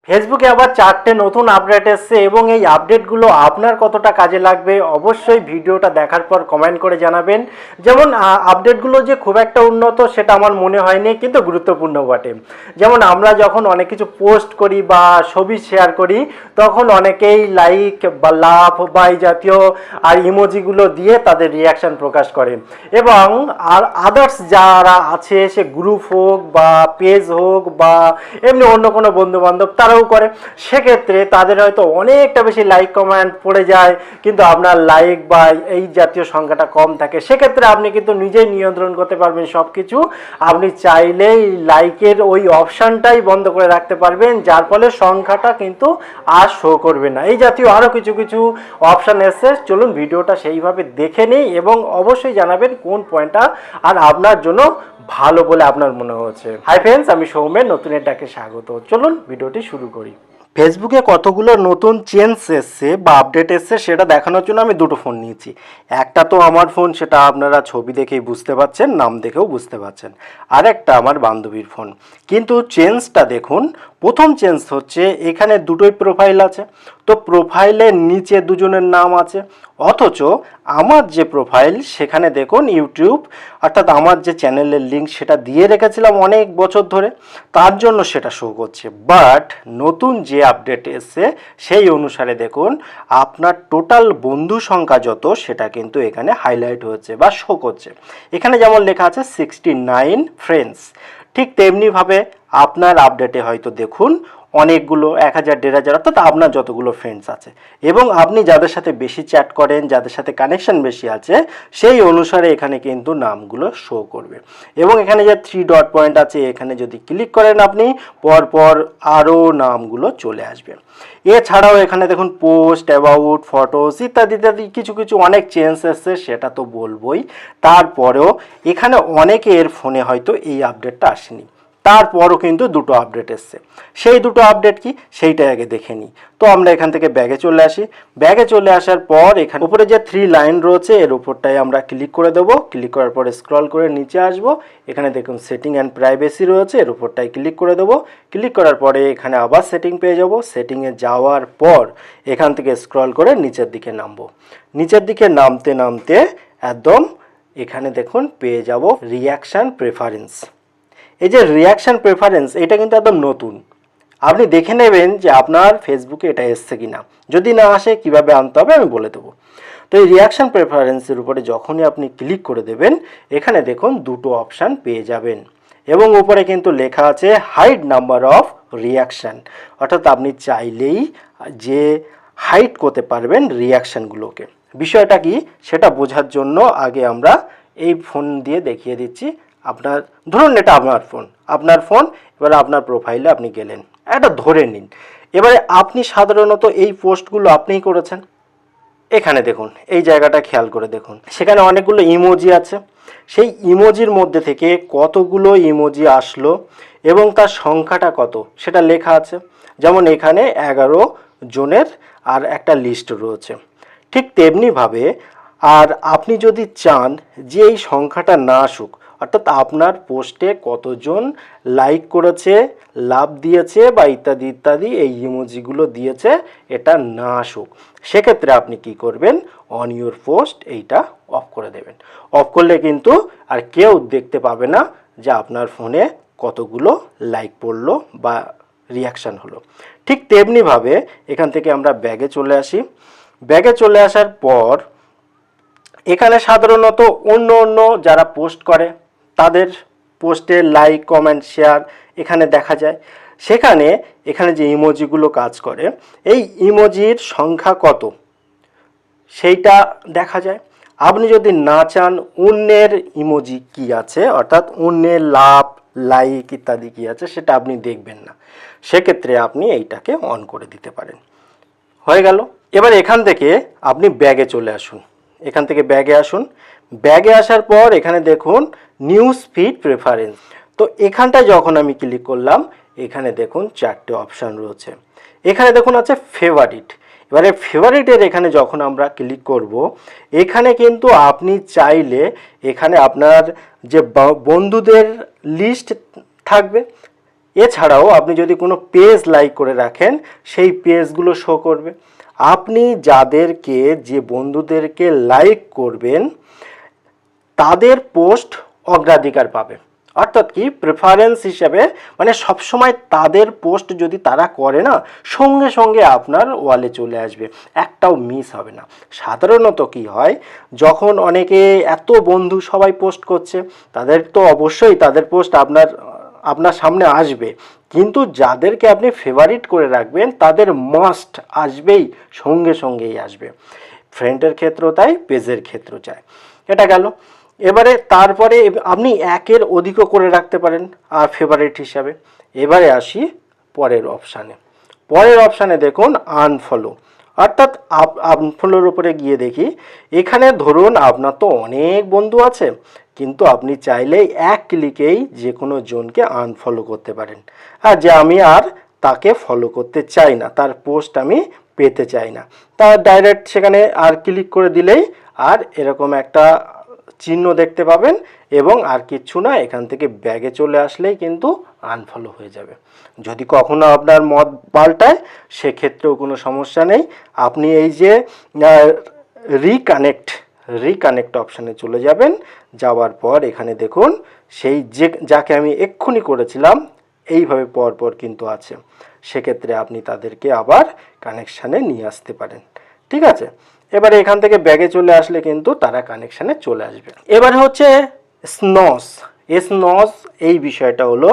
ফেসবুকে আবার 4টে নতুন আপডেট এসছে এবং এই আপডেটগুলো আপনার কতটা কাজে লাগবে অবশ্যই ভিডিওটা দেখার পর কমেন্ট করে জানাবেন। যেমন আপডেটগুলো যে খুব একটা উন্নত সেটা আমার মনে হয়নি, কিন্তু গুরুত্বপূর্ণ বটে। যেমন আমরা যখন অনেক কিছু পোস্ট করি বা ছবি শেয়ার করি তখন অনেকেই লাইক বা লাভ বা এই জাতীয় আর ইমোজিগুলো দিয়ে তাদের রিয়াকশান প্রকাশ করে। এবং আর আদার্স যারা আছে, সে গ্রুপ হোক বা পেজ হোক বা এমনি অন্য কোনো বন্ধুবান্ধব, তারাও করে। সেক্ষেত্রে তাদের হয়তো অনেকটা বেশি লাইক কমেন্ট পড়ে যায়, কিন্তু আপনার লাইক বা এই জাতীয় সংখ্যাটা কম থাকে। সেক্ষেত্রে আপনি কিন্তু নিজেই নিয়ন্ত্রণ করতে পারবেন সব কিছু। আপনি চাইলেই লাইকের ওই অপশানটাই বন্ধ করে রাখতে পারবেন, যার ফলে সংখ্যাটা কিন্তু আর শো করবে না। এই জাতীয় আরও কিছু কিছু অপশান এসছে, চলুন ভিডিওটা সেইভাবে দেখে নিই এবং অবশ্যই জানাবেন কোন পয়েন্টটা আর আপনার জন্য ভালো বলে আপনার মনে হচ্ছে। হাই ফ্রেন্ডস, আমি সৌমেন, নতুনের ডাকে স্বাগত। চলুন ভিডিওটি শুরু করি। ফেসবুকে কতগুলো নতুন চেঞ্জ এসছে বা আপডেট এসছে সেটা দেখানোর জন্য আমি দুটো ফোন নিয়েছি। একটা তো আমার ফোন, সেটা আপনারা ছবি দেখেই বুঝতে পারছেন, নাম দেখেও বুঝতে পারছেন। আর একটা আমার বান্ধবীর ফোন। কিন্তু চেঞ্জটা দেখুন, প্রথম চেঞ্জ হচ্ছে এখানে দুটোই প্রোফাইল আছে, তো প্রোফাইলের নিচে দুজনের নাম আছে। অথচ আমার যে প্রোফাইল সেখানে দেখুন ইউটিউব, অর্থাৎ আমার যে চ্যানেলের লিঙ্ক সেটা দিয়ে রেখেছিলাম অনেক বছর ধরে, তার জন্য সেটা শো করছে। বাট নতুন যে আপডেট এসছে সেই অনুসারে দেখুন আপনার টোটাল বন্ধু সংখ্যা যত সেটা কিন্তু এখানে হাইলাইট হচ্ছে বা শো করছে। এখানে যেমন লেখা আছে 69 ফ্রেন্ডস, ঠিক তেমনিভাবে আপনার আপডেটে হয়তো দেখুন অনেকগুলো 1000 1500, অর্থাৎ আপনার যতগুলো ফ্রেন্ডস আছে এবং আপনি যাদের সাথে বেশি চ্যাট করেন, যাদের সাথে কানেকশন বেশি আছে, সেই অনুসারে এখানে কিন্তু নামগুলো শো করবে। এবং এখানে যে 3 ডট পয়েন্ট আছে, এখানে যদি ক্লিক করেন আপনি পরপর আরও নামগুলো চলে আসবে। এছাড়াও এখানে দেখুন পোস্ট, অ্যাবাউট, ফটোস ইত্যাদি ইত্যাদি কিছু কিছু অনেক চেঞ্জ এসছে, সেটা তো বলবোই। তারপরেও এখানে অনেকের ফোনে হয়তো এই আপডেটটা আসেনি, তারপরও কিন্তু দুটো আপডেট এসছে। সেই দুটো আপডেট কি সেইটা আগে দেখে নিই। তো আমরা এখান থেকে ব্যাগে চলে আসি। ব্যাগে চলে আসার পর এখানে উপরে যে 3 লাইন রয়েছে এর উপরটায় আমরা ক্লিক করে দেবো। ক্লিক করার পরে স্ক্রল করে নিচে আসবো। এখানে দেখুন সেটিং অ্যান্ড প্রাইভেসি রয়েছে, এর উপরটায় ক্লিক করে দেবো। ক্লিক করার পরে এখানে আবার সেটিং পেয়ে যাব। সেটিংয়ে যাওয়ার পর এখান থেকে স্ক্রল করে নিচের দিকে নামবো। নিচের দিকে নামতে নামতে একদম এখানে দেখুন পেয়ে যাব রিয়াকশান প্রেফারেন্স। এই যে রিয়াকশান প্রেফারেন্স, এটা কিন্তু একদম নতুন। আপনি দেখে নেবেন যে আপনার ফেসবুকে এটা এসছে কিনা। যদি না আসে কিভাবে আনতে হবে আমি বলে দেবো। তো এই রিয়াকশান প্রেফারেন্সের উপরে যখনই আপনি ক্লিক করে দেবেন, এখানে দেখুন দুটো অপশান পেয়ে যাবেন এবং উপরে কিন্তু লেখা আছে হাইড নাম্বার অফ রিয়াকশান, অর্থাৎ আপনি চাইলেই যে হাইড করতে পারবেন রিয়াকশানগুলোকে। বিষয়টা কি সেটা বোঝার জন্য আগে আমরা এই ফোন দিয়ে দেখিয়ে দিচ্ছি। আপনার ধরুন এটা আপনার ফোন, এবারে আপনার প্রোফাইলে আপনি গেলেন, এটা ধরে নিন। এবারে আপনি সাধারণত এই পোস্টগুলো আপনিই করেছেন। এখানে দেখুন এই জায়গাটা খেয়াল করে দেখুন, সেখানে অনেকগুলো ইমোজি আছে। সেই ইমোজির মধ্যে থেকে কতগুলো ইমোজি আসলো এবং তার সংখ্যাটা কত সেটা লেখা আছে। যেমন এখানে 11 জনের আর একটা লিস্ট রয়েছে। ঠিক তেমনিভাবে আর আপনি যদি চান যে এই সংখ্যাটা না আসুক, অর্থাৎ আপনার পোস্টে কতজন লাইক করেছে, লাভ দিয়েছে বা ইত্যাদি ইত্যাদি এই ইমোজিগুলো দিয়েছে, এটা না আসুক, সেক্ষেত্রে আপনি কি করবেন, অন ইউর পোস্ট এইটা অফ করে দেবেন। অফ করলে কিন্তু আর কেউ দেখতে পাবে না যে আপনার ফোনে কতগুলো লাইক পড়লো বা রিয়াকশান হলো। ঠিক তেমনিভাবে এখান থেকে আমরা ব্যাগে চলে আসি। ব্যাগে চলে আসার পর এখানে সাধারণত অন্য অন্য যারা পোস্ট করে তাদের পোস্টের লাইক, কমেন্ট, শেয়ার এখানে দেখা যায়। এখানে যে ইমোজিগুলো কাজ করে, এই ইমোজির সংখ্যা কত সেইটা দেখা যায়। আপনি যদি না চান অন্যের ইমোজি কি আছে, অর্থাৎ অন্যের লাভ, লাইক ইত্যাদি কি আছে সেটা আপনি দেখবেন না, সেক্ষেত্রে আপনি এইটাকে অন করে দিতে পারেন। হয়ে গেল। এবার এখান থেকে আপনি ব্যাগে চলে আসুন। এখান থেকে ব্যাগে আসুন। ব্যাগে আসার পর এখানে দেখুন নিউজ ফিড প্রেফারেন্স। তো এখানটায় যখন আমি ক্লিক করলাম, এখানে দেখুন 4টে অপশান রয়েছে। এখানে দেখুন আছে ফেভারিট। এবারে ফেভারিটের এখানে যখন আমরা ক্লিক করব, এখানে কিন্তু আপনি চাইলে এখানে আপনার যে বন্ধুদের লিস্ট থাকবে এছাড়াও আপনি যদি কোনো পেজ লাইক করে রাখেন সেই পেজগুলো শো করবে। আপনি যাদেরকে, যে বন্ধুদেরকে লাইক করবেন তাদের পোস্ট অগ্রাধিকার পাবে। অর্থাৎ কি, প্রেফারেন্স হিসেবে, মানে সবসময় তাদের পোস্ট যদি তারা করে না, সঙ্গে সঙ্গে আপনার ওয়ালে চলে আসবে, একটাও মিস হবে না। সাধারণত কি হয়, যখন অনেকে এত বন্ধু সবাই পোস্ট করছে, তাদের তো অবশ্যই তাদের পোস্ট আপনার সামনে আসবে, কিন্তু যাদেরকে আপনি ফেভারিট করে রাখবেন তাদের মাস্ট আসবেই, সঙ্গে সঙ্গেই আসবে। ফ্রেন্ডের ক্ষেত্রেও তাই, পেজের ক্ষেত্রেও চাই। এটা গেল। এবারে তারপরে আপনি একের অধিকও করে রাখতে পারেন আর ফেভারিট হিসাবে। এবারে আসি পরের অপশানে। পরের অপশানে দেখুন আনফলো, অর্থাৎ আনফলোর উপরে গিয়ে দেখি, এখানে ধরুন আপনার তো অনেক বন্ধু আছে, কিন্তু আপনি চাইলেই এক ক্লিকেই যে কোনো জনকে আনফলো করতে পারেন। আর যে আমি আর তাকে ফলো করতে চাই না, তার পোস্ট আমি পেতে চাই না, তা ডাইরেক্ট সেখানে আর ক্লিক করে দিলেই আর এরকম একটা চিহ্ন দেখতে পাবেন, এবং আর কিচ্ছু না, এখান থেকে ব্যাগে চলে আসলেই কিন্তু আনফলো হয়ে যাবে। যদি কখনো আপনার মত পাল্টায় সেক্ষেত্রেও কোনো সমস্যা নেই, আপনি এই যে রিকানেক্ট অপশানে চলে যাবেন। যাওয়ার পর এখানে দেখুন সেই যাকে আমি এক্ষুনি করেছিলাম এইভাবে পরপর কিন্তু আছে, সেক্ষেত্রে আপনি তাদেরকে আবার কানেকশানে নিয়ে আসতে পারেন। ঠিক আছে, এবারে এখান থেকে ব্যাগে চলে আসলে কিন্তু তারা কানেকশানে চলে আসবে। এবারে হচ্ছে স্নস। স্নস এই বিষয়টা হলো,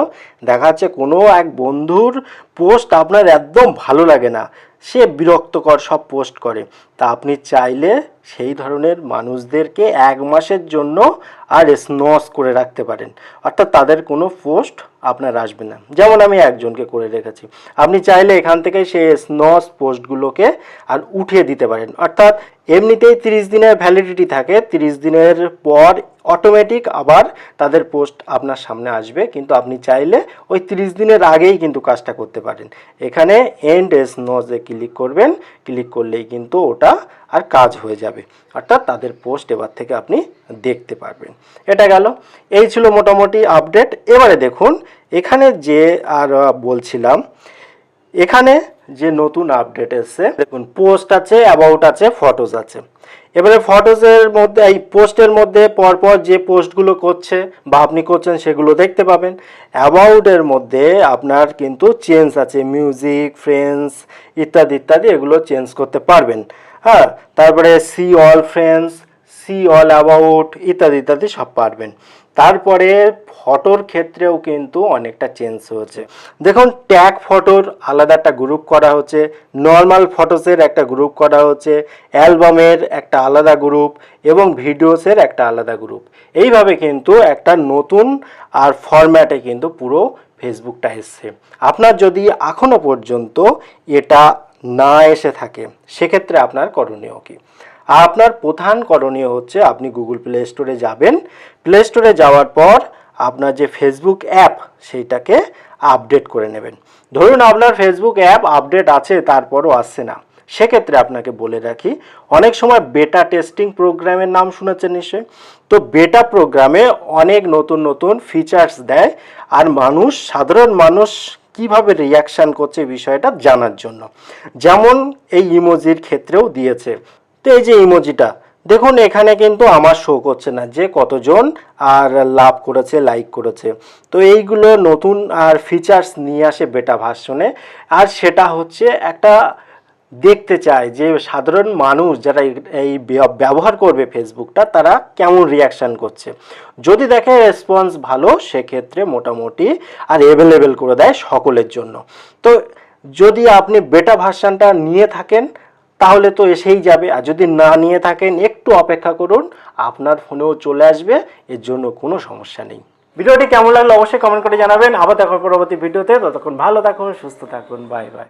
দেখা যাচ্ছে কোনো এক বন্ধুর পোস্ট আপনার একদম ভালো লাগে না, সে বিরক্তকর সব পোস্ট করে, তা আপনি চাইলে সেই ধরনের মানুষদেরকে 1 মাসের জন্য আর স্নস করে রাখতে পারেন, অর্থাৎ তাদের কোনো পোস্ট আপনার আসবে না। যেমন আমি একজনকে করে রেখেছি, আপনি চাইলে এখান থেকে সেই স্নস পোস্টগুলোকে আর উঠিয়ে দিতে পারেন। অর্থাৎ এমনিতেই 30 দিনের ভ্যালিডিটি থাকে, 30 দিনের পর অটোমেটিক আবার তাদের পোস্ট আপনার সামনে আসবে, কিন্তু আপনি চাইলে ওই 30 দিনের আগেই কিন্তু কাজটা করতে পারেন। এখানে এন্ড স্নসে ক্লিক করবেন, ক্লিক করলেই কিন্তু ওটা আর কাজ হয়ে যাবে, অর্থাৎ তাদের পোস্ট এবার থেকে আপনি দেখতে পারবেন। এটা গেল, এই ছিল মোটামুটি আপডেট। এবারে দেখুন এখানে যে আর বলছিলাম, এখানে যে নতুন আপডেট এসেছে, দেখুন পোস্ট আছে, অ্যাবাউট আছে, ফটোজ আছে। এবারে ফটোজের মধ্যে, এই পোস্টের মধ্যে পরপর যে পোস্টগুলো করছে বা আপনি করছেন সেগুলো দেখতে পাবেন। অ্যাবাউটের মধ্যে আপনার কিন্তু চেঞ্জ আছে, মিউজিক, ফ্রেন্ডস ইত্যাদি ইত্যাদি, এগুলো চেঞ্জ করতে পারবেন। হ্যাঁ, তারপরে see all friends, see all about ইত্যাদি ইত্যাদি সব পারবেন। তারপরে ফটোর ক্ষেত্রেও কিন্তু অনেকটা চেঞ্জ হয়েছে। দেখুন ট্যাগ ফটোর আলাদা একটা গ্রুপ করা হচ্ছে, নর্মাল ফটোসের একটা গ্রুপ করা হচ্ছে, অ্যালবামের একটা আলাদা গ্রুপ এবং ভিডিওসের একটা আলাদা গ্রুপ। এইভাবে কিন্তু একটা নতুন আর ফরম্যাটে কিন্তু পুরো ফেসবুকটা এসছে। আপনার যদি এখনো পর্যন্ত এটা না এসে থাকে সেক্ষেত্রে আপনার করণীয় কী? আপনার প্রধান করণীয় হচ্ছে আপনি গুগল প্লে স্টোরে যাবেন। প্লে স্টোরে যাওয়ার পর আপনার যে ফেসবুক অ্যাপ সেইটাকে আপডেট করে নেবেন। ধরুন আপনার ফেসবুক অ্যাপ আপডেট আছে তারপরও আসছে না, সেক্ষেত্রে আপনাকে বলে রাখি, অনেক সময় বেটা টেস্টিং প্রোগ্রামের নাম শুনেছেন নিশ্চয়ই। তো বেটা প্রোগ্রামে অনেক নতুন নতুন ফিচার্স দেয়, আর সাধারণ মানুষ কিভাবে রিয়াকশান করছে বিষয়টা জানার জন্য। যেমন এই ইমোজির ক্ষেত্রেও দিয়েছে। তো এই যে ইমোজিটা দেখুন, এখানে কিন্তু আমার শো করছে না যে কতজন আর লাভ করেছে, লাইক করেছে। তো এইগুলো নতুন আর ফিচার্স নিয়ে আসে বেটা ভার্সনে, আর সেটা হচ্ছে একটা দেখতে চায় যে সাধারণ মানুষ যারা এই ব্যবহার করবে ফেসবুকটা, তারা কেমন রিয়াকশান করছে। যদি দেখে রেসপন্স ভালো, সেক্ষেত্রে মোটামুটি আর অ্যাভেলেবেল করে দেয় সকলের জন্য। তো যদি আপনি বেটা ভার্সনটা নিয়ে থাকেন তাহলে তো এসেই যাবে, আর যদি না নিয়ে থাকেন একটু অপেক্ষা করুন, আপনার ফোনেও চলে আসবে, এর জন্য কোনো সমস্যা নেই। ভিডিওটি কেমন লাগলো অবশ্যই কমেন্ট করে জানাবেন। আবার দেখা পরবর্তী ভিডিওতে, ততক্ষণ ভালো থাকুন, সুস্থ থাকুন, বাই বাই।